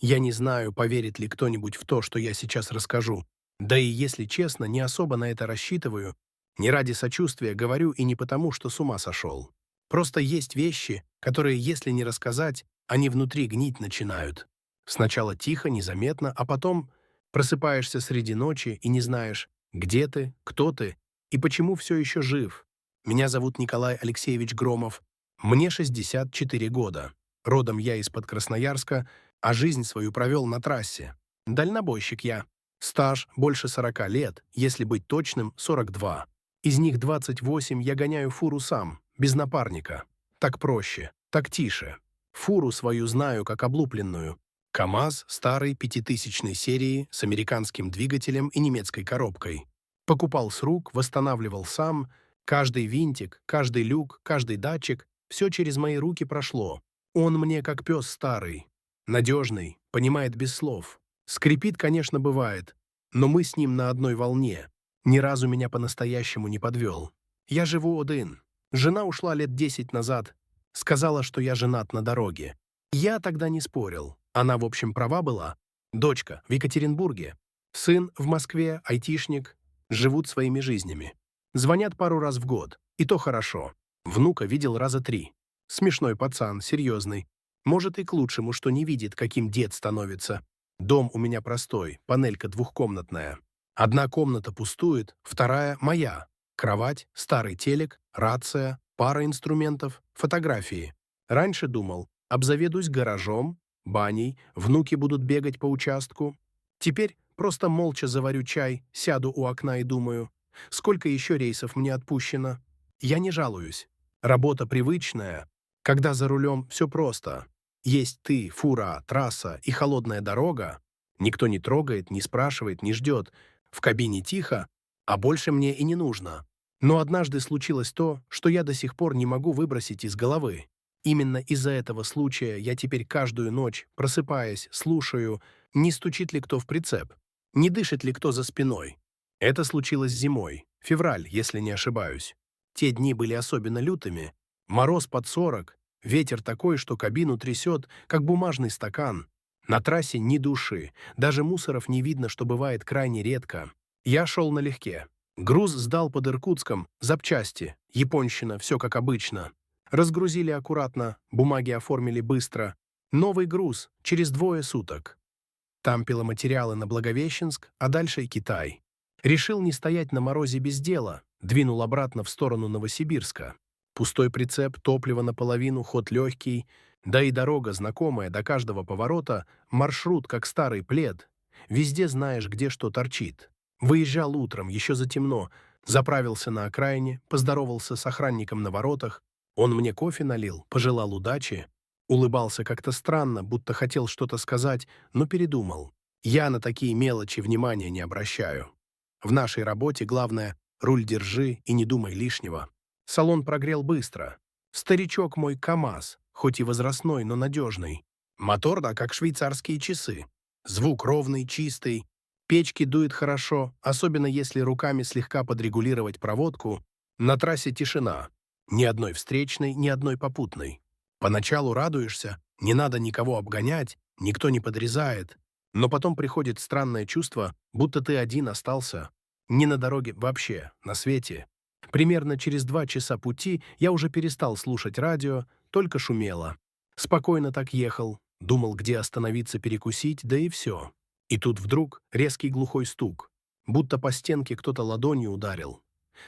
Я не знаю, поверит ли кто-нибудь в то, что я сейчас расскажу. Да и, если честно, не особо на это рассчитываю. Не ради сочувствия говорю и не потому, что с ума сошел. Просто есть вещи, которые, если не рассказать, они внутри гнить начинают. Сначала тихо, незаметно, а потом просыпаешься среди ночи и не знаешь, где ты, кто ты и почему все еще жив. Меня зовут Николай Алексеевич Громов. Мне 64 года. Родом я из-под Красноярска, а жизнь свою провел на трассе. Дальнобойщик я. Стаж больше 40 лет, если быть точным, 42. Из них 28 я гоняю фуру сам, без напарника. Так проще, так тише. Фуру свою знаю как облупленную. КАМАЗ старой пятитысячной серии с американским двигателем и немецкой коробкой. Покупал с рук, восстанавливал сам. Каждый винтик, каждый люк, каждый датчик — все через мои руки прошло. Он мне как пес старый. Надежный, понимает без слов. Скрипит, конечно, бывает, но мы с ним на одной волне. Ни разу меня по-настоящему не подвел. Я живу один. Жена ушла лет 10 назад. Сказала, что я женат на дороге. Я тогда не спорил. Она, в общем, права была. Дочка в Екатеринбурге. Сын в Москве, айтишник. Живут своими жизнями. Звонят пару раз в год. И то хорошо. Внука видел раза 3. Смешной пацан, серьезный. Может, и к лучшему, что не видит, каким дед становится. Дом у меня простой, панелька двухкомнатная. Одна комната пустует, вторая — моя. Кровать, старый телек, рация, пара инструментов, фотографии. Раньше думал, обзаведусь гаражом, баней, внуки будут бегать по участку. Теперь просто молча заварю чай, сяду у окна и думаю, сколько еще рейсов мне отпущено. Я не жалуюсь. Работа привычная. Когда за рулем все просто. Есть ты, фура, трасса и холодная дорога. Никто не трогает, не спрашивает, не ждет. В кабине тихо, а больше мне и не нужно. Но однажды случилось то, что я до сих пор не могу выбросить из головы. Именно из-за этого случая я теперь каждую ночь, просыпаясь, слушаю, не стучит ли кто в прицеп, не дышит ли кто за спиной. Это случилось зимой, февраль, если не ошибаюсь. Те дни были особенно лютыми. Мороз под 40, ветер такой, что кабину трясет, как бумажный стакан. На трассе ни души, даже мусоров не видно, что бывает крайне редко. Я шел налегке. Груз сдал под Иркутском, запчасти, японщина, все как обычно. Разгрузили аккуратно, бумаги оформили быстро. Новый груз, через 2 суток. Там пиломатериалы на Благовещенск, а дальше и Китай. Решил не стоять на морозе без дела, двинул обратно в сторону Новосибирска. Пустой прицеп, топливо наполовину, ход легкий, да и дорога знакомая до каждого поворота, маршрут как старый плед. Везде знаешь, где что торчит. Выезжал утром, еще затемно, заправился на окраине, поздоровался с охранником на воротах. Он мне кофе налил, пожелал удачи. Улыбался как-то странно, будто хотел что-то сказать, но передумал. Я на такие мелочи внимания не обращаю. В нашей работе главное — руль держи и не думай лишнего. Салон прогрел быстро. Старичок мой КАМАЗ, хоть и возрастной, но надежный. Мотор, да, как швейцарские часы. Звук ровный, чистый. Печки дует хорошо, особенно если руками слегка подрегулировать проводку. На трассе тишина. Ни одной встречной, ни одной попутной. Поначалу радуешься, не надо никого обгонять, никто не подрезает. Но потом приходит странное чувство, будто ты один остался. Не на дороге вообще, на свете. Примерно через 2 часа пути я уже перестал слушать радио, только шумело. Спокойно так ехал, думал, где остановиться перекусить, да и все. И тут вдруг резкий глухой стук, будто по стенке кто-то ладонью ударил.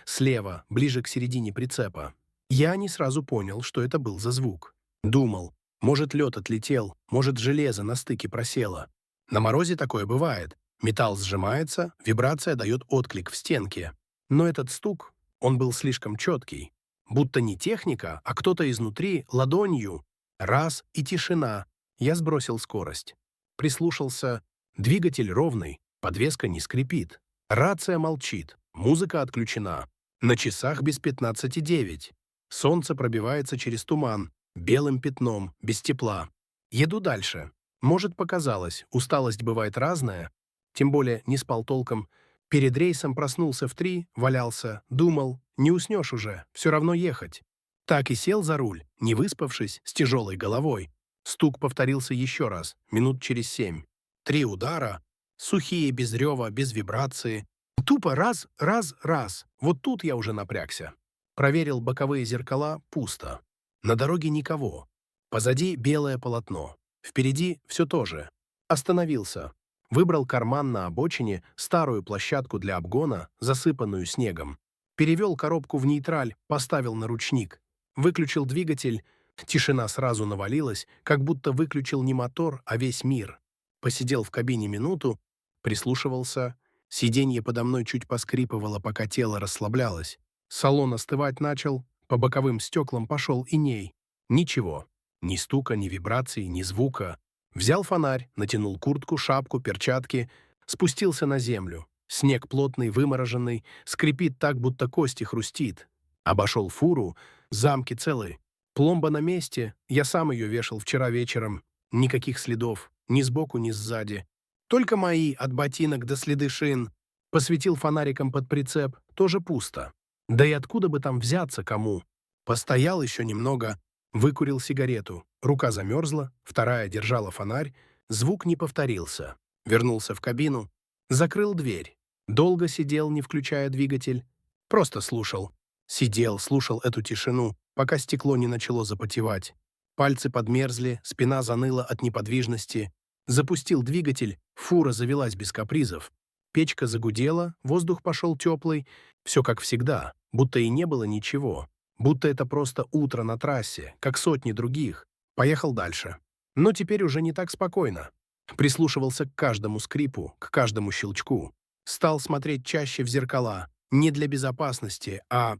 Слева, ближе к середине прицепа. Я не сразу понял, что это был за звук. Думал, может, лед отлетел, может, железо на стыке просело. На морозе такое бывает. Металл сжимается, вибрация дает отклик в стенке. Но этот стук, он был слишком четкий. Будто не техника, а кто-то изнутри ладонью. Раз — и тишина. Я сбросил скорость. Прислушался. Двигатель ровный, подвеска не скрипит. Рация молчит, музыка отключена. На часах без 15:09. Солнце пробивается через туман, белым пятном, без тепла. Еду дальше. Может, показалось, усталость бывает разная. Тем более не спал толком. Перед рейсом проснулся в 3, валялся, думал, не уснешь уже, все равно ехать. Так и сел за руль, не выспавшись, с тяжелой головой. Стук повторился еще раз, минут через 7. 3 удара, сухие, без рева, без вибрации. Тупо раз, раз, раз. Вот тут я уже напрягся. Проверил боковые зеркала — пусто. На дороге никого. Позади белое полотно. Впереди все то же. Остановился. Выбрал карман на обочине, старую площадку для обгона, засыпанную снегом. Перевел коробку в нейтраль, поставил на ручник. Выключил двигатель. Тишина сразу навалилась, как будто выключил не мотор, а весь мир. Посидел в кабине минуту, прислушивался. Сиденье подо мной чуть поскрипывало, пока тело расслаблялось. Салон остывать начал, по боковым стеклам пошел иней. Ничего. Ни стука, ни вибраций, ни звука. Взял фонарь, натянул куртку, шапку, перчатки, спустился на землю. Снег плотный, вымороженный, скрипит так, будто кости хрустит. Обошел фуру, замки целы. Пломба на месте, я сам ее вешал вчера вечером. Никаких следов, ни сбоку, ни сзади. Только мои, от ботинок до следы шин. Посветил фонариком под прицеп, тоже пусто. Да и откуда бы там взяться кому? Постоял еще немного, выкурил сигарету. Рука замерзла, вторая держала фонарь. Звук не повторился. Вернулся в кабину, закрыл дверь. Долго сидел, не включая двигатель. Просто слушал. Сидел, слушал эту тишину, пока стекло не начало запотевать. Пальцы подмерзли, спина заныла от неподвижности. Запустил двигатель, фура завелась без капризов. Печка загудела, воздух пошел теплый. Все как всегда, будто и не было ничего. Будто это просто утро на трассе, как сотни других. Поехал дальше. Но теперь уже не так спокойно. Прислушивался к каждому скрипу, к каждому щелчку. Стал смотреть чаще в зеркала. Не для безопасности, а...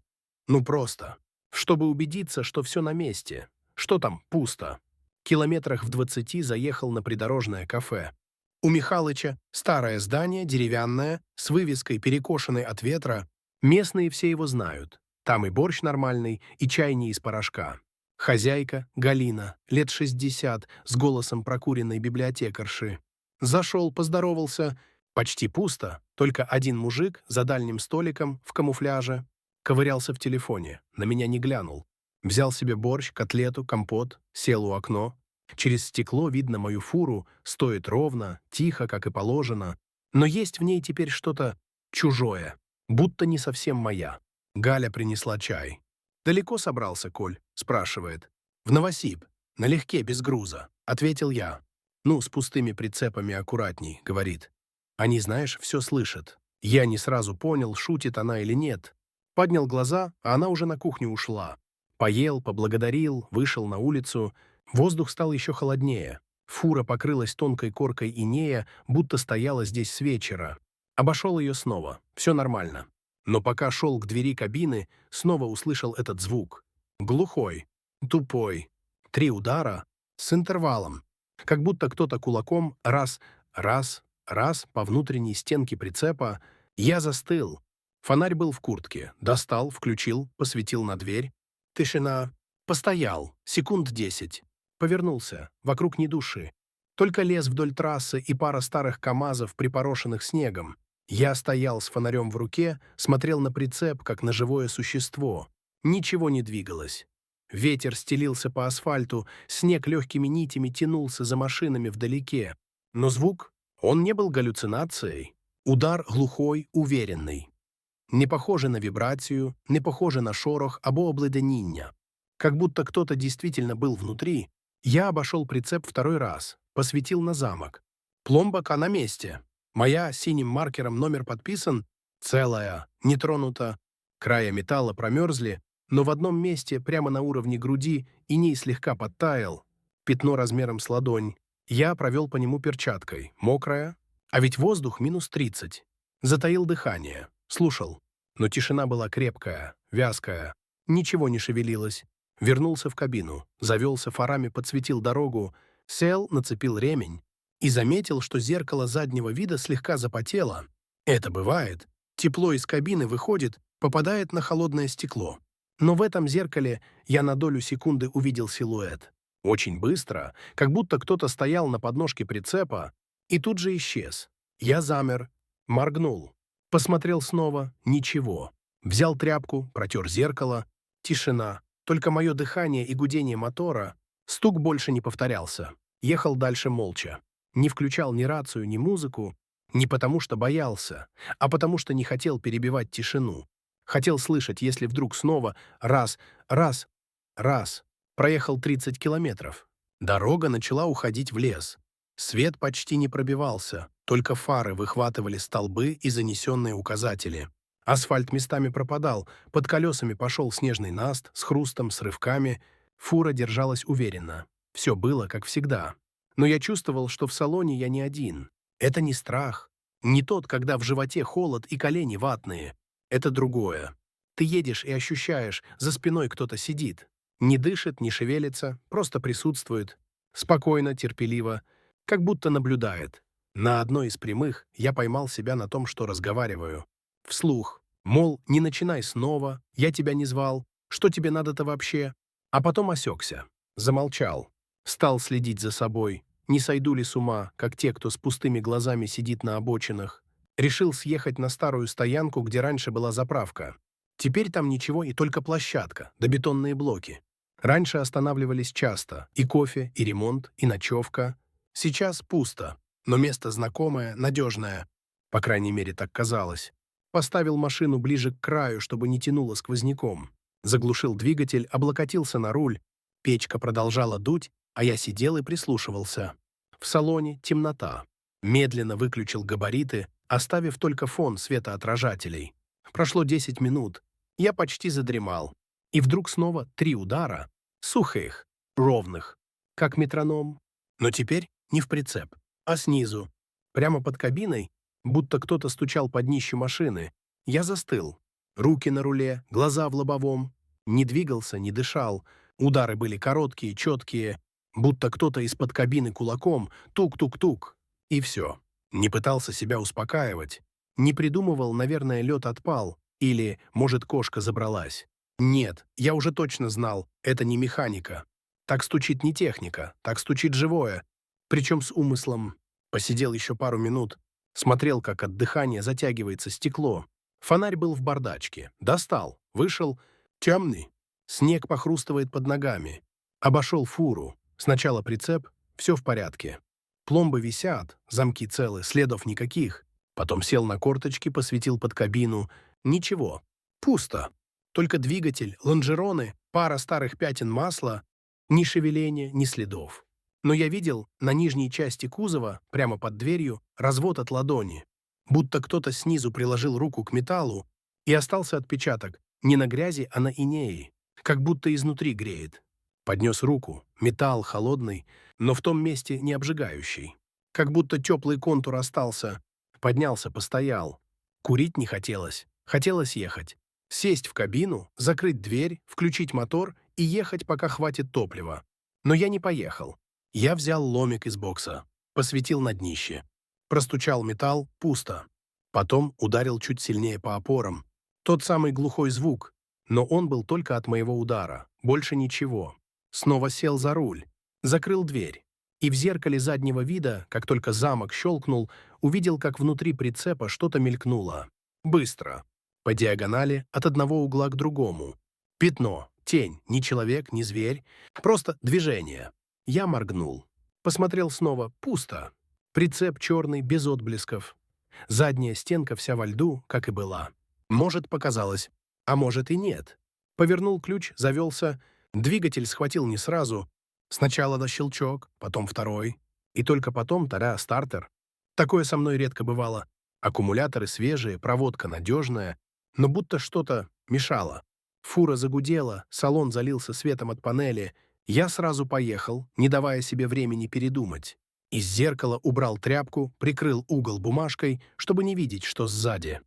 ну просто. Чтобы убедиться, что все на месте. Что там пусто. Километрах в 20 заехал на придорожное кафе. У Михалыча старое здание, деревянное, с вывеской, перекошенной от ветра. Местные все его знают. Там и борщ нормальный, и чай не из порошка. Хозяйка, Галина, лет 60, с голосом прокуренной библиотекарши. Зашел, поздоровался. Почти пусто, только один мужик за дальним столиком в камуфляже. Ковырялся в телефоне, на меня не глянул. Взял себе борщ, котлету, компот, сел у окна. Через стекло видно мою фуру, стоит ровно, тихо, как и положено. Но есть в ней теперь что-то чужое, будто не совсем моя. Галя принесла чай. «Далеко собрался, Коль?» — спрашивает. «В Новосиб. Налегке, без груза», — ответил я. «Ну, с пустыми прицепами аккуратней», — говорит. Они, знаешь, все слышат. Я не сразу понял, шутит она или нет. Поднял глаза, а она уже на кухню ушла. Поел, поблагодарил, вышел на улицу. Воздух стал еще холоднее. Фура покрылась тонкой коркой инея, будто стояла здесь с вечера. Обошел ее снова. Все нормально. Но пока шел к двери кабины, снова услышал этот звук. Глухой, тупой. 3 удара с интервалом. Как будто кто-то кулаком раз, раз, раз по внутренней стенке прицепа. Я застыл. Фонарь был в куртке. Достал, включил, посветил на дверь. Тишина. Постоял. Секунд 10. Повернулся. Вокруг ни души. Только лес вдоль трассы и пара старых КАМАЗов, припорошенных снегом. Я стоял с фонарем в руке, смотрел на прицеп, как на живое существо. Ничего не двигалось. Ветер стелился по асфальту, снег легкими нитями тянулся за машинами вдалеке. Но звук, он не был галлюцинацией. Удар глухой, уверенный. Не похоже на вибрацию, не похоже на шорох або обледеніння. Как будто кто-то действительно был внутри. Я обошел прицеп второй раз, посветил на замок. Пломбака на месте. Моя синим маркером номер подписан, целая, не тронута. Края металла промерзли, но в одном месте, прямо на уровне груди, иней слегка подтаял. Пятно размером с ладонь. Я провел по нему перчаткой. Мокрая. А ведь воздух минус 30. Затаил дыхание. Слушал. Но тишина была крепкая, вязкая. Ничего не шевелилось. Вернулся в кабину. Завелся фарами, подсветил дорогу. Сел, нацепил ремень. И заметил, что зеркало заднего вида слегка запотело. Это бывает. Тепло из кабины выходит, попадает на холодное стекло. Но в этом зеркале я на долю секунды увидел силуэт. Очень быстро, как будто кто-то стоял на подножке прицепа, и тут же исчез. Я замер, моргнул. Посмотрел снова — ничего. Взял тряпку, протер зеркало. Тишина. Только мое дыхание и гудение мотора. Стук больше не повторялся. Ехал дальше молча. Не включал ни рацию, ни музыку. Не потому что боялся, а потому что не хотел перебивать тишину. Хотел слышать, если вдруг снова раз, раз, раз. Проехал 30 километров. Дорога начала уходить в лес. Свет почти не пробивался, только фары выхватывали столбы и занесенные указатели. Асфальт местами пропадал, под колесами пошел снежный наст с хрустом, с рывками. Фура держалась уверенно. Все было, как всегда. Но я чувствовал, что в салоне я не один. Это не страх. Не тот, когда в животе холод и колени ватные. Это другое. Ты едешь и ощущаешь, за спиной кто-то сидит. Не дышит, не шевелится, просто присутствует. Спокойно, терпеливо, как будто наблюдает. На одной из прямых я поймал себя на том, что разговариваю. Вслух. Мол, не начинай снова, я тебя не звал, что тебе надо-то вообще? А потом осекся. Замолчал. Стал следить за собой. Не сойду ли с ума, как те, кто с пустыми глазами сидит на обочинах. Решил съехать на старую стоянку, где раньше была заправка. Теперь там ничего и только площадка, да бетонные блоки. Раньше останавливались часто. И кофе, и ремонт, и ночевка. Сейчас пусто. Но место знакомое, надежное. По крайней мере, так казалось. Поставил машину ближе к краю, чтобы не тянуло сквозняком. Заглушил двигатель, облокотился на руль. Печка продолжала дуть, а я сидел и прислушивался. В салоне темнота. Медленно выключил габариты, оставив только фон светоотражателей. Прошло 10 минут. Я почти задремал. И вдруг снова 3 удара. Сухих, ровных, как метроном. Но теперь не в прицеп, а снизу. Прямо под кабиной, будто кто-то стучал под днищу машины. Я застыл. Руки на руле, глаза в лобовом. Не двигался, не дышал. Удары были короткие, четкие, будто кто-то из-под кабины кулаком тук-тук-тук. И все. Не пытался себя успокаивать. Не придумывал, наверное, лед отпал. Или, может, кошка забралась. Нет, я уже точно знал, это не механика. Так стучит не техника, так стучит живое. Причем с умыслом. Посидел еще пару минут. Смотрел, как от дыхания затягивается стекло. Фонарь был в бардачке. Достал. Вышел. Темный. Снег похрустывает под ногами. Обошел фуру. Сначала прицеп. Все в порядке. Пломбы висят. Замки целы. Следов никаких. Потом сел на корточки, посветил под кабину. Ничего. Пусто. Только двигатель, лонжероны, пара старых пятен масла. Ни шевеления, ни следов. Но я видел на нижней части кузова, прямо под дверью, развод от ладони. Будто кто-то снизу приложил руку к металлу, и остался отпечаток не на грязи, а на инее, как будто изнутри греет. Поднес руку, металл холодный, но в том месте не обжигающий. Как будто теплый контур остался. Поднялся, постоял. Курить не хотелось. Хотелось ехать. Сесть в кабину, закрыть дверь, включить мотор и ехать, пока хватит топлива. Но я не поехал. Я взял ломик из бокса, посветил на днище. Простучал металл, пусто. Потом ударил чуть сильнее по опорам. Тот самый глухой звук, но он был только от моего удара, больше ничего. Снова сел за руль, закрыл дверь. И в зеркале заднего вида, как только замок щелкнул, увидел, как внутри прицепа что-то мелькнуло. Быстро. По диагонали от одного угла к другому. Пятно, тень, ни человек, ни зверь. Просто движение. Я моргнул. Посмотрел снова. Пусто. Прицеп черный, без отблесков. Задняя стенка вся во льду, как и была. Может, показалось, а может и нет. Повернул ключ, завелся. Двигатель схватил не сразу. Сначала на щелчок, потом второй. И только потом стартер. Такое со мной редко бывало. Аккумуляторы свежие, проводка надежная, но будто что-то мешало. Фура загудела, салон залился светом от панели. Я сразу поехал, не давая себе времени передумать. Из зеркала убрал тряпку, прикрыл угол бумажкой, чтобы не видеть, что сзади.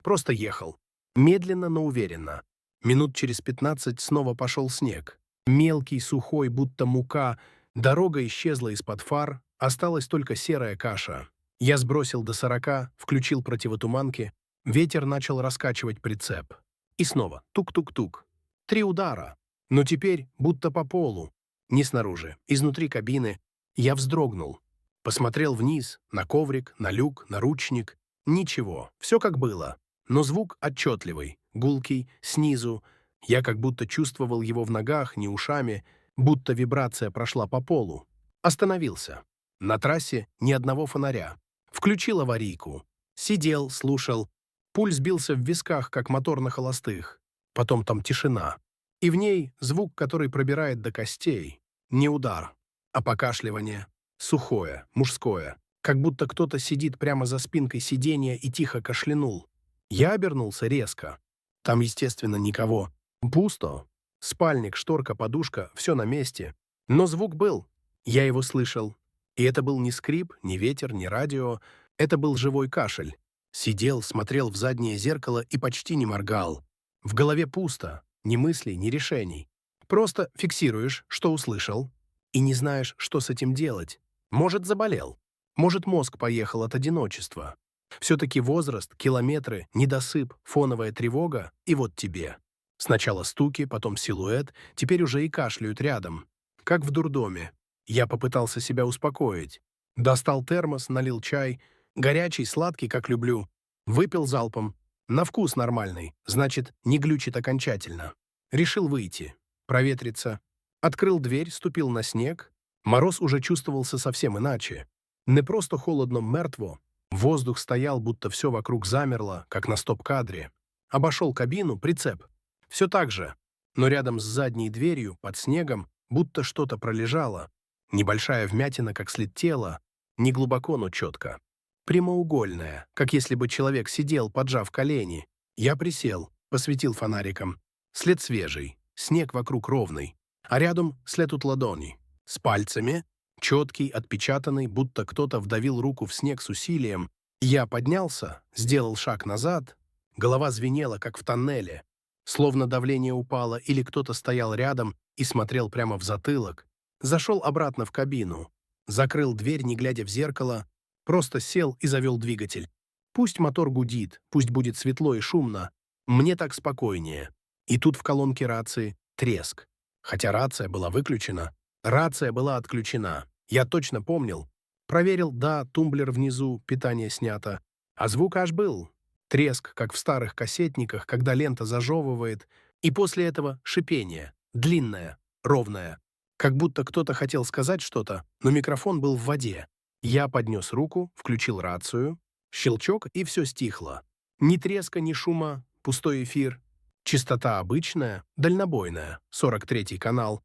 Просто ехал. Медленно, но уверенно. Минут через 15 снова пошел снег. Мелкий, сухой, будто мука. Дорога исчезла из-под фар, осталась только серая каша. Я сбросил до 40, включил противотуманки. Ветер начал раскачивать прицеп. И снова тук-тук-тук. 3 удара. Но теперь будто по полу. Не снаружи, изнутри кабины. Я вздрогнул. Посмотрел вниз, на коврик, на люк, на ручник. Ничего, все как было. Но звук отчетливый, гулкий, снизу. Я как будто чувствовал его в ногах, не ушами. будто вибрация прошла по полу. Остановился. На трассе ни одного фонаря. Включил аварийку. Сидел, слушал. Пульс бился в висках, как мотор на холостых. Потом там тишина. И в ней звук, который пробирает до костей. Не удар, а покашливание. Сухое, мужское. Как будто кто-то сидит прямо за спинкой сиденья и тихо кашлянул. Я обернулся резко. Там, естественно, никого. Пусто. Спальник, шторка, подушка — все на месте. Но звук был. Я его слышал. И это был не скрип, не ветер, не радио. Это был живой кашель. Сидел, смотрел в заднее зеркало и почти не моргал. В голове пусто. Ни мыслей, ни решений. Просто фиксируешь, что услышал, и не знаешь, что с этим делать. Может, заболел. Может, мозг поехал от одиночества. Все-таки возраст, километры, недосып, фоновая тревога, и вот тебе. Сначала стуки, потом силуэт, теперь уже и кашляют рядом. Как в дурдоме. Я попытался себя успокоить. Достал термос, налил чай. Горячий, сладкий, как люблю. Выпил залпом. На вкус нормальный, значит, не глючит окончательно. Решил выйти, проветриться. Открыл дверь, ступил на снег. Мороз уже чувствовался совсем иначе. Не просто холодно мертво. Воздух стоял, будто все вокруг замерло, как на стоп-кадре. Обошел кабину, прицеп. Все так же, но рядом с задней дверью, под снегом, будто что-то пролежало. Небольшая вмятина, как след тела. Не глубоко, но четко. Прямоугольная, как если бы человек сидел, поджав колени. Я присел, посветил фонариком. След свежий, снег вокруг ровный, а рядом след от ладони. С пальцами, четкий, отпечатанный, будто кто-то вдавил руку в снег с усилием. Я поднялся, сделал шаг назад. Голова звенела, как в тоннеле. Словно давление упало, или кто-то стоял рядом и смотрел прямо в затылок. Зашел обратно в кабину. Закрыл дверь, не глядя в зеркало. Просто сел и завел двигатель. Пусть мотор гудит, пусть будет светло и шумно. Мне так спокойнее. И тут в колонке рации треск. Хотя рация была выключена. Рация была отключена. Я точно помнил. Проверил, да, тумблер внизу, питание снято. А звук аж был. Треск, как в старых кассетниках, когда лента зажевывает. И после этого шипение. Длинное, ровное. Как будто кто-то хотел сказать что-то, но микрофон был в воде. Я поднес руку, включил рацию. Щелчок, и все стихло. Ни треска, ни шума, пустой эфир. Частота обычная, дальнобойная, 43-й канал.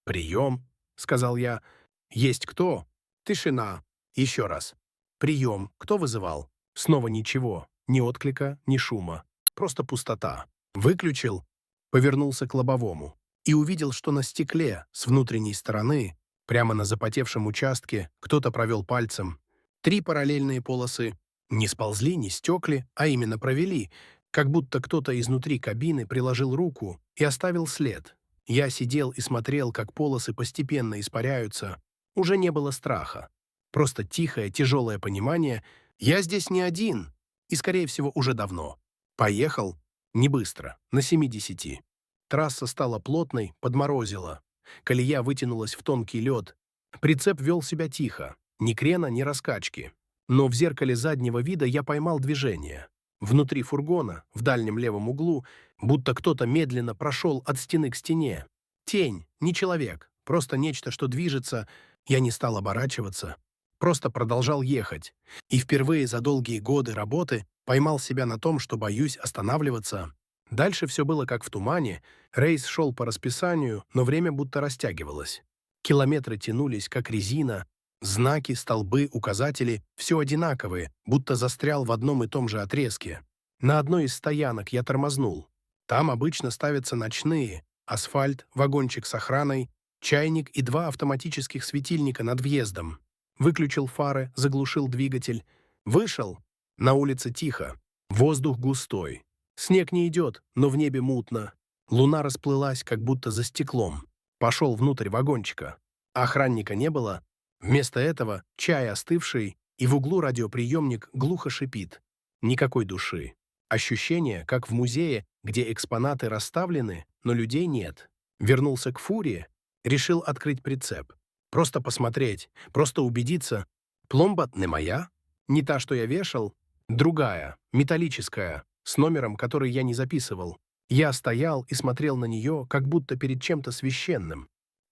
«Прием», — сказал я. «Есть кто?» Тишина. Еще раз. «Прием. Кто вызывал?» Снова ничего. Ни отклика, ни шума. Просто пустота. Выключил. Повернулся к лобовому. И увидел, что на стекле, с внутренней стороны, прямо на запотевшем участке, кто-то провел пальцем. 3 параллельные полосы. Не сползли, не стекли, а именно провели, как будто кто-то изнутри кабины приложил руку и оставил след. Я сидел и смотрел, как полосы постепенно испаряются. Уже не было страха. Просто тихое, тяжелое понимание. Я здесь не один. И, скорее всего, уже давно. Поехал. Не быстро. На 70. Трасса стала плотной, подморозила. Колея вытянулась в тонкий лед. Прицеп вел себя тихо. Ни крена, ни раскачки. Но в зеркале заднего вида я поймал движение. Внутри фургона, в дальнем левом углу, будто кто-то медленно прошел от стены к стене. Тень, не человек, просто нечто, что движется. Я не стал оборачиваться. Просто продолжал ехать. И впервые за долгие годы работы поймал себя на том, что боюсь останавливаться. Дальше все было как в тумане. Рейс шел по расписанию, но время будто растягивалось. Километры тянулись, как резина. Знаки, столбы, указатели — все одинаковые, будто застрял в одном и том же отрезке. На одной из стоянок я тормознул. Там обычно ставятся ночные. Асфальт, вагончик с охраной, чайник и 2 автоматических светильника над въездом. Выключил фары, заглушил двигатель. Вышел. На улице тихо. Воздух густой. Снег не идет, но в небе мутно. Луна расплылась, как будто за стеклом. Пошел внутрь вагончика. Охранника не было. Вместо этого чай остывший, и в углу радиоприемник глухо шипит. Никакой души. Ощущение, как в музее, где экспонаты расставлены, но людей нет. Вернулся к фуре, решил открыть прицеп. Просто посмотреть, просто убедиться. Пломба не моя, не та, что я вешал, другая, металлическая, с номером, который я не записывал. Я стоял и смотрел на нее, как будто перед чем-то священным.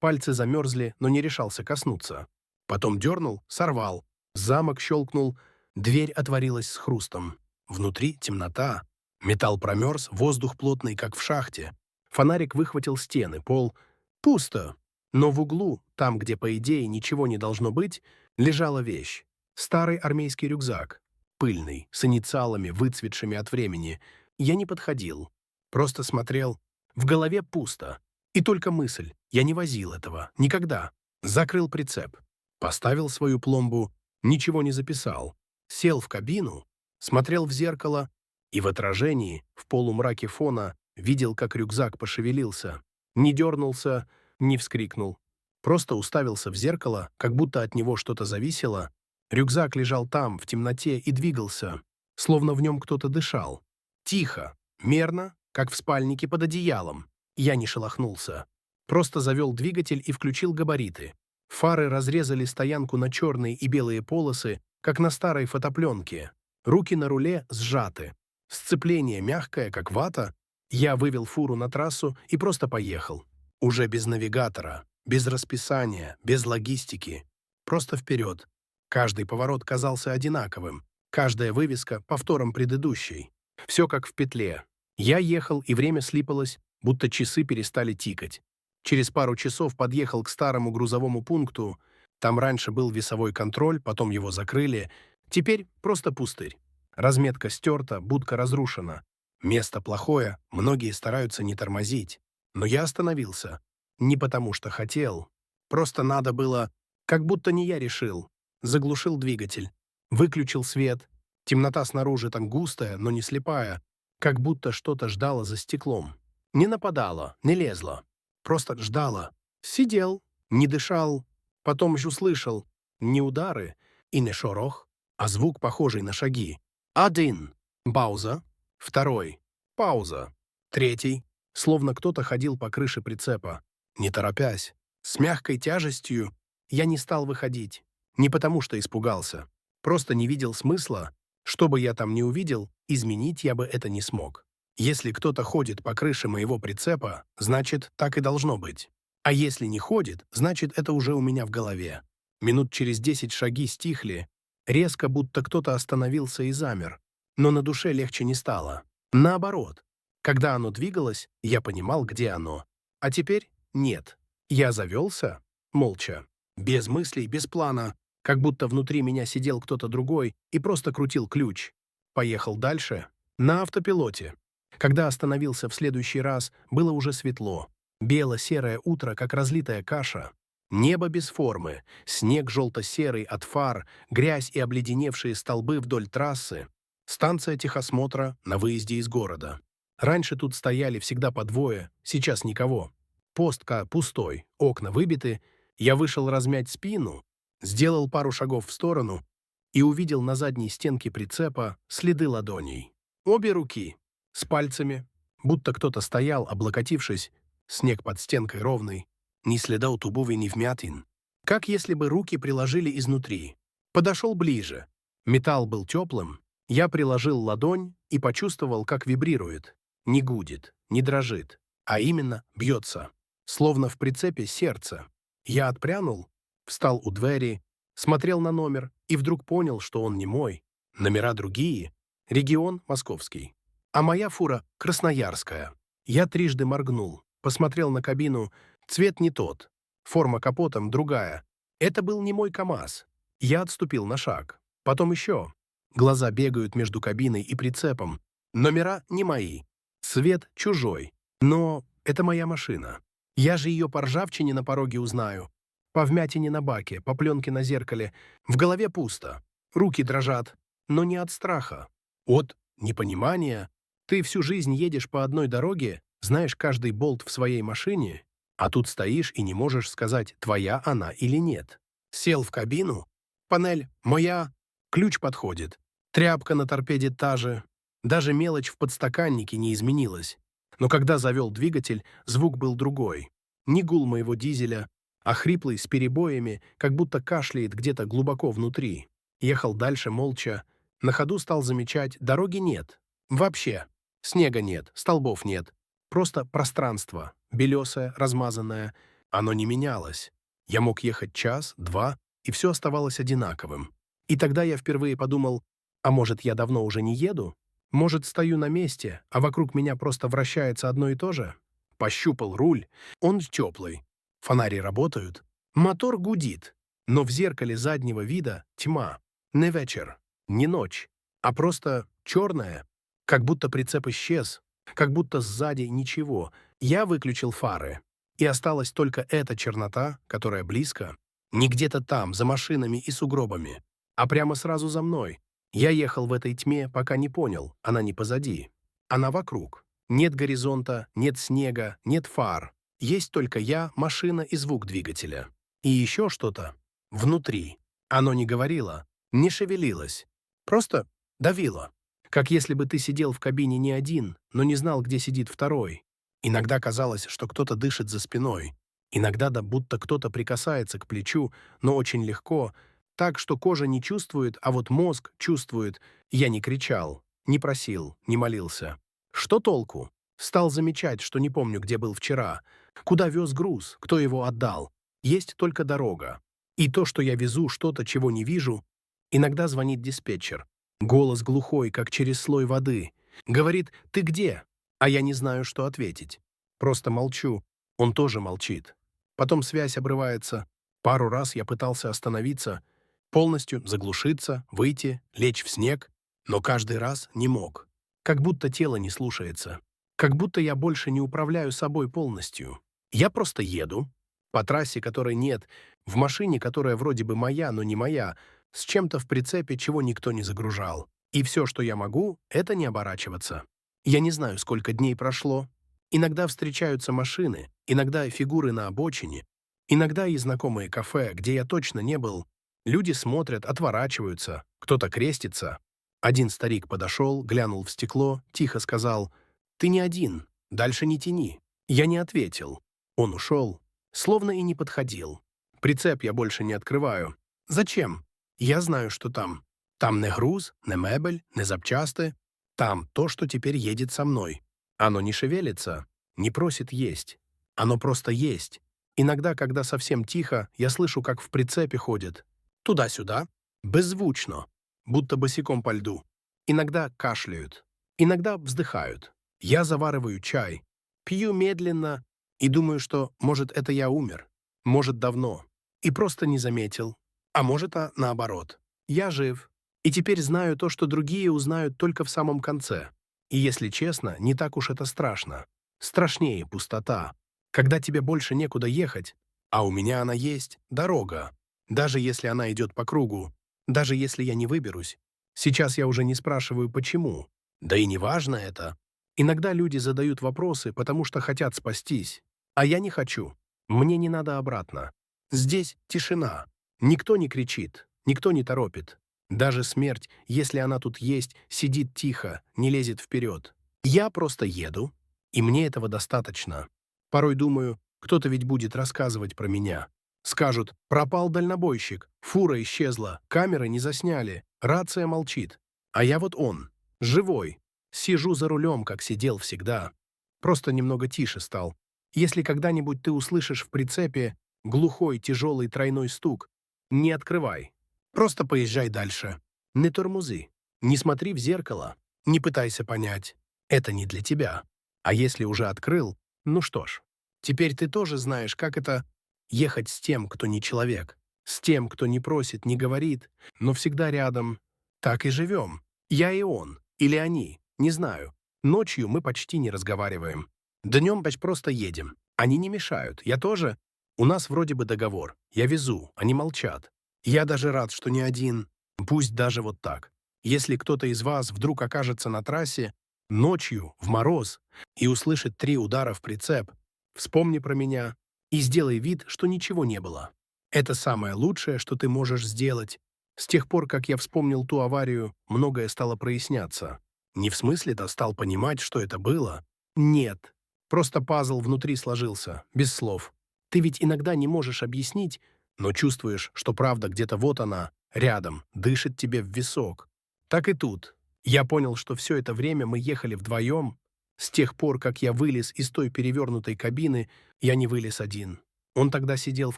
Пальцы замерзли, но не решался коснуться. Потом дернул, сорвал. Замок щелкнул, дверь отворилась с хрустом. Внутри темнота. Металл промерз, воздух плотный, как в шахте. Фонарик выхватил стены, пол. Пусто. Но в углу, там, где, по идее, ничего не должно быть, лежала вещь. Старый армейский рюкзак. Пыльный, с инициалами, выцветшими от времени. Я не подходил. Просто смотрел. В голове пусто. И только мысль. Я не возил этого. Никогда. Закрыл прицеп. Поставил свою пломбу. Ничего не записал. Сел в кабину. Смотрел в зеркало. И в отражении, в полумраке фона, видел, как рюкзак пошевелился. Не дернулся, не вскрикнул. Просто уставился в зеркало, как будто от него что-то зависело. Рюкзак лежал там, в темноте, и двигался, словно в нем кто-то дышал. Тихо, мерно, как в спальнике под одеялом. Я не шелохнулся. Просто завел двигатель и включил габариты. Фары разрезали стоянку на черные и белые полосы, как на старой фотопленке. Руки на руле сжаты. Сцепление мягкое, как вата. Я вывел фуру на трассу и просто поехал. Уже без навигатора, без расписания, без логистики. Просто вперед. Каждый поворот казался одинаковым. Каждая вывеска — повтором предыдущей. Все как в петле. Я ехал, и время слипалось, будто часы перестали тикать. Через пару часов подъехал к старому грузовому пункту. Там раньше был весовой контроль, потом его закрыли. Теперь просто пустырь. Разметка стерта, будка разрушена. Место плохое, многие стараются не тормозить. Но я остановился. Не потому что хотел. Просто надо было... Как будто не я решил. Заглушил двигатель. Выключил свет. Темнота снаружи там густая, но не слепая. Как будто что-то ждало за стеклом. Не нападало, не лезло. Просто ждало. Сидел, не дышал. Потом еще услышал. Не удары и не шорох, а звук, похожий на шаги. Один. Пауза. Второй. Пауза. Третий. Словно кто-то ходил по крыше прицепа. Не торопясь. С мягкой тяжестью я не стал выходить. Не потому что испугался. Просто не видел смысла. Что бы я там ни увидел, изменить я бы это не смог. Если кто-то ходит по крыше моего прицепа, значит, так и должно быть. А если не ходит, значит, это уже у меня в голове. Минут через 10 шаги стихли. Резко, будто кто-то остановился и замер. Но на душе легче не стало. Наоборот. Когда оно двигалось, я понимал, где оно. А теперь нет. Я завелся, молча, без мыслей, без плана, как будто внутри меня сидел кто-то другой и просто крутил ключ. Поехал дальше, на автопилоте. Когда остановился в следующий раз, было уже светло. Бело-серое утро, как разлитая каша. Небо без формы, снег желто-серый от фар, грязь и обледеневшие столбы вдоль трассы. Станция техосмотра на выезде из города. Раньше тут стояли всегда по двое, сейчас никого. Постка пустой, окна выбиты. Я вышел размять спину, сделал пару шагов в сторону и увидел на задней стенке прицепа следы ладоней. Обе руки, с пальцами, будто кто-то стоял, облокотившись, снег под стенкой ровный, ни следа от обуви, ни вмятин. Как если бы руки приложили изнутри. Подошел ближе. Металл был теплым. Я приложил ладонь и почувствовал, как вибрирует. Не гудит, не дрожит, а именно бьется. Словно в прицепе сердце. Я отпрянул, встал у двери, смотрел на номер и вдруг понял, что он не мой. Номера другие. Регион московский. А моя фура красноярская. Я трижды моргнул, посмотрел на кабину. Цвет не тот. Форма капотом другая. Это был не мой КамАЗ. Я отступил на шаг. Потом еще. Глаза бегают между кабиной и прицепом. Номера не мои. Цвет чужой. Но это моя машина. Я же ее по ржавчине на пороге узнаю. По вмятине на баке, по пленке на зеркале. В голове пусто. Руки дрожат. Но не от страха. От непонимания. Ты всю жизнь едешь по одной дороге, знаешь каждый болт в своей машине, а тут стоишь и не можешь сказать, твоя она или нет. Сел в кабину. Панель моя. Ключ подходит. Тряпка на торпеде та же. Даже мелочь в подстаканнике не изменилась. Но когда завел двигатель, звук был другой. Не гул моего дизеля, а хриплый с перебоями, как будто кашляет где-то глубоко внутри. Ехал дальше молча. На ходу стал замечать, дороги нет. Вообще. Снега нет, столбов нет. Просто пространство, белесое, размазанное. Оно не менялось. Я мог ехать час, два, и все оставалось одинаковым. И тогда я впервые подумал, а может, я давно уже не еду? Может, стою на месте, а вокруг меня просто вращается одно и то же? Пощупал руль. Он теплый. Фонари работают. Мотор гудит. Но в зеркале заднего вида тьма. Не вечер, не ночь, а просто черная. Как будто прицеп исчез. Как будто сзади ничего. Я выключил фары. И осталась только эта чернота, которая близко. Не где-то там, за машинами и сугробами, а прямо сразу за мной. Я ехал в этой тьме, пока не понял, она не позади. Она вокруг. Нет горизонта, нет снега, нет фар. Есть только я, машина и звук двигателя. И еще что-то внутри. Оно не говорило, не шевелилось. Просто давило. Как если бы ты сидел в кабине не один, но не знал, где сидит второй. Иногда казалось, что кто-то дышит за спиной. Иногда да будто кто-то прикасается к плечу, но очень легко, так, что кожа не чувствует, а вот мозг чувствует. Я не кричал, не просил, не молился. Что толку? Стал замечать, что не помню, где был вчера. Куда вез груз, кто его отдал. Есть только дорога. И то, что я везу что-то, чего не вижу. Иногда звонит диспетчер. Голос глухой, как через слой воды. Говорит: «Ты где?» А я не знаю, что ответить. Просто молчу. Он тоже молчит. Потом связь обрывается. Пару раз я пытался остановиться, полностью заглушиться, выйти, лечь в снег, но каждый раз не мог. Как будто тело не слушается. Как будто я больше не управляю собой полностью. Я просто еду по трассе, которой нет, в машине, которая вроде бы моя, но не моя, с чем-то в прицепе, чего никто не загружал. И все, что я могу, это не оборачиваться. Я не знаю, сколько дней прошло. Иногда встречаются машины, иногда фигуры на обочине, иногда и знакомые кафе, где я точно не был. Люди смотрят, отворачиваются, кто-то крестится. Один старик подошел, глянул в стекло, тихо сказал: «Ты не один, дальше не тяни». Я не ответил. Он ушел, словно и не подходил. Прицеп я больше не открываю. Зачем? Я знаю, что там. Там не груз, не мебель, не запчасти. Там то, что теперь едет со мной. Оно не шевелится, не просит есть. Оно просто есть. Иногда, когда совсем тихо, я слышу, как в прицепе ходят. Туда-сюда, беззвучно, будто босиком по льду. Иногда кашляют, иногда вздыхают. Я завариваю чай, пью медленно и думаю, что, может, это я умер, может, давно, и просто не заметил. А может, наоборот. Я жив, и теперь знаю то, что другие узнают только в самом конце. И, если честно, не так уж это страшно. Страшнее пустота, когда тебе больше некуда ехать, а у меня она есть, дорога. Даже если она идет по кругу, даже если я не выберусь. Сейчас я уже не спрашиваю, почему. Да и не важно это. Иногда люди задают вопросы, потому что хотят спастись. А я не хочу. Мне не надо обратно. Здесь тишина. Никто не кричит, никто не торопит. Даже смерть, если она тут есть, сидит тихо, не лезет вперед. Я просто еду, и мне этого достаточно. Порой думаю, кто-то ведь будет рассказывать про меня. Скажут: пропал дальнобойщик, фура исчезла, камеры не засняли, рация молчит. А я вот он, живой, сижу за рулем, как сидел всегда. Просто немного тише стал. Если когда-нибудь ты услышишь в прицепе глухой тяжелый тройной стук, не открывай. Просто поезжай дальше. Не тормози, не смотри в зеркало, не пытайся понять. Это не для тебя. А если уже открыл, ну что ж, теперь ты тоже знаешь, как это ехать с тем, кто не человек, с тем, кто не просит, не говорит, но всегда рядом. Так и живем. Я и он, или они, не знаю. Ночью мы почти не разговариваем. Днем просто едем. Они не мешают, я тоже. У нас вроде бы договор. Я везу, они молчат. Я даже рад, что не один, пусть даже вот так. Если кто-то из вас вдруг окажется на трассе, ночью, в мороз, и услышит 3 удара в прицеп, вспомни про меня и сделай вид, что ничего не было. Это самое лучшее, что ты можешь сделать. С тех пор, как я вспомнил ту аварию, многое стало проясняться. Не в смысле-то стал понимать, что это было. Нет. Просто пазл внутри сложился, без слов. Ты ведь иногда не можешь объяснить, но чувствуешь, что правда где-то вот она, рядом, дышит тебе в висок. Так и тут. Я понял, что все это время мы ехали вдвоем. С тех пор, как я вылез из той перевернутой кабины, я не вылез один. Он тогда сидел в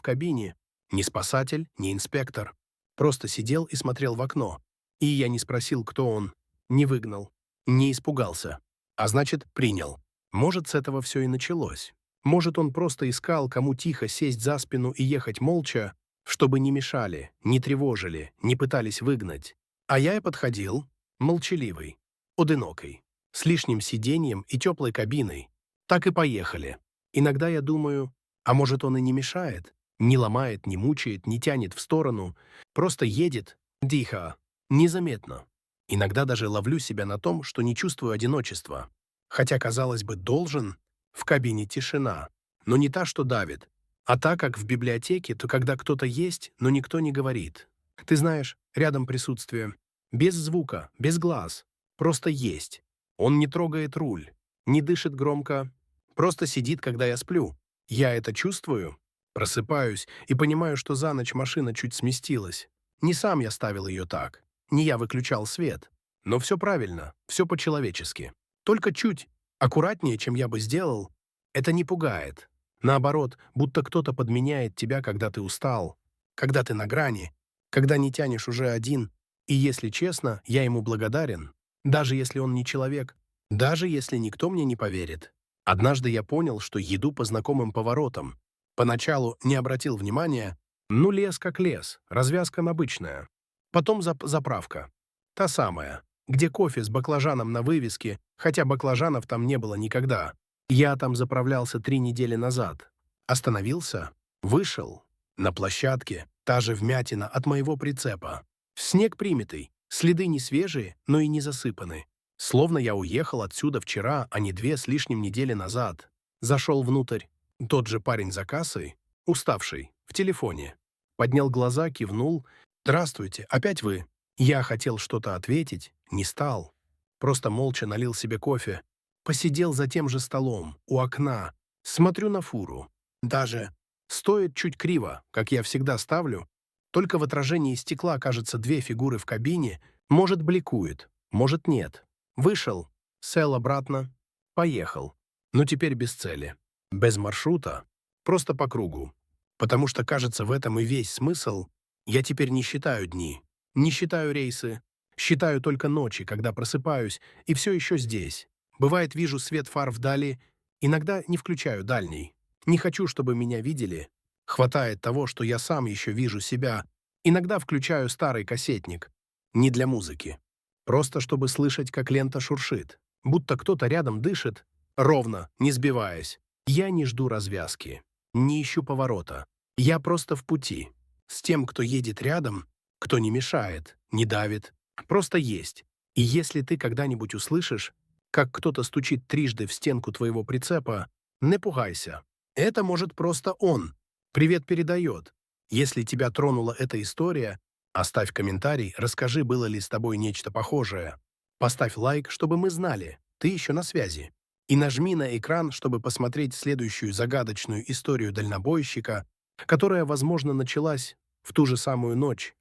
кабине, не спасатель, не инспектор. Просто сидел и смотрел в окно. И я не спросил, кто он, не выгнал, не испугался. А значит, принял. Может, с этого все и началось. Может, он просто искал, кому тихо сесть за спину и ехать молча, чтобы не мешали, не тревожили, не пытались выгнать. А я и подходил, молчаливый, одинокий, с лишним сиденьем и теплой кабиной. Так и поехали. Иногда я думаю, а может, он и не мешает, не ломает, не мучает, не тянет в сторону, просто едет, тихо, незаметно. Иногда даже ловлю себя на том, что не чувствую одиночества. Хотя, казалось бы, должен, в кабине тишина, но не та, что давит, а та, как в библиотеке, то когда кто-то есть, но никто не говорит. Ты знаешь, рядом присутствие. Без звука, без глаз. Просто есть. Он не трогает руль, не дышит громко, просто сидит, когда я сплю. Я это чувствую, просыпаюсь и понимаю, что за ночь машина чуть сместилась. Не сам я ставил ее так, не я выключал свет. Но все правильно, все по-человечески. Только чуть аккуратнее, чем я бы сделал, это не пугает. Наоборот, будто кто-то подменяет тебя, когда ты устал, когда ты на грани, когда не тянешь уже один. И если честно, я ему благодарен, даже если он не человек, даже если никто мне не поверит. Однажды я понял, что еду по знакомым поворотам. Поначалу не обратил внимания, ну лес как лес, развязка обычная. Потом заправка. Та самая, где кофе с баклажаном на вывеске, хотя баклажанов там не было никогда. Я там заправлялся 3 недели назад. Остановился, вышел. На площадке та же вмятина от моего прицепа. Снег примятый, следы не свежие, но и не засыпаны. Словно я уехал отсюда вчера, а не 2 с лишним недели назад. Зашел внутрь. Тот же парень за кассой, уставший, в телефоне. Поднял глаза, кивнул. «Здравствуйте, опять вы?» Я хотел что-то ответить, не стал. Просто молча налил себе кофе. Посидел за тем же столом, у окна. Смотрю на фуру. Даже стоит чуть криво, как я всегда ставлю. Только в отражении стекла, кажется, 2 фигуры в кабине. Может, бликует, может, нет. Вышел, сел обратно, поехал. Но теперь без цели, без маршрута, просто по кругу. Потому что, кажется, в этом и весь смысл. Я теперь не считаю дни, не считаю рейсы, считаю только ночи, когда просыпаюсь, и все еще здесь. Бывает, вижу свет фар вдали, иногда не включаю дальний. Не хочу, чтобы меня видели. Хватает того, что я сам еще вижу себя. Иногда включаю старый кассетник. Не для музыки. Просто чтобы слышать, как лента шуршит. Будто кто-то рядом дышит, ровно, не сбиваясь. Я не жду развязки. Не ищу поворота. Я просто в пути. С тем, кто едет рядом, кто не мешает, не давит. Просто есть. И если ты когда-нибудь услышишь, как кто-то стучит трижды в стенку твоего прицепа, не пугайся. Это может просто он. Привет передает. Если тебя тронула эта история, оставь комментарий, расскажи, было ли с тобой нечто похожее. Поставь лайк, чтобы мы знали, ты еще на связи. И нажми на экран, чтобы посмотреть следующую загадочную историю дальнобойщика, которая, возможно, началась в ту же самую ночь,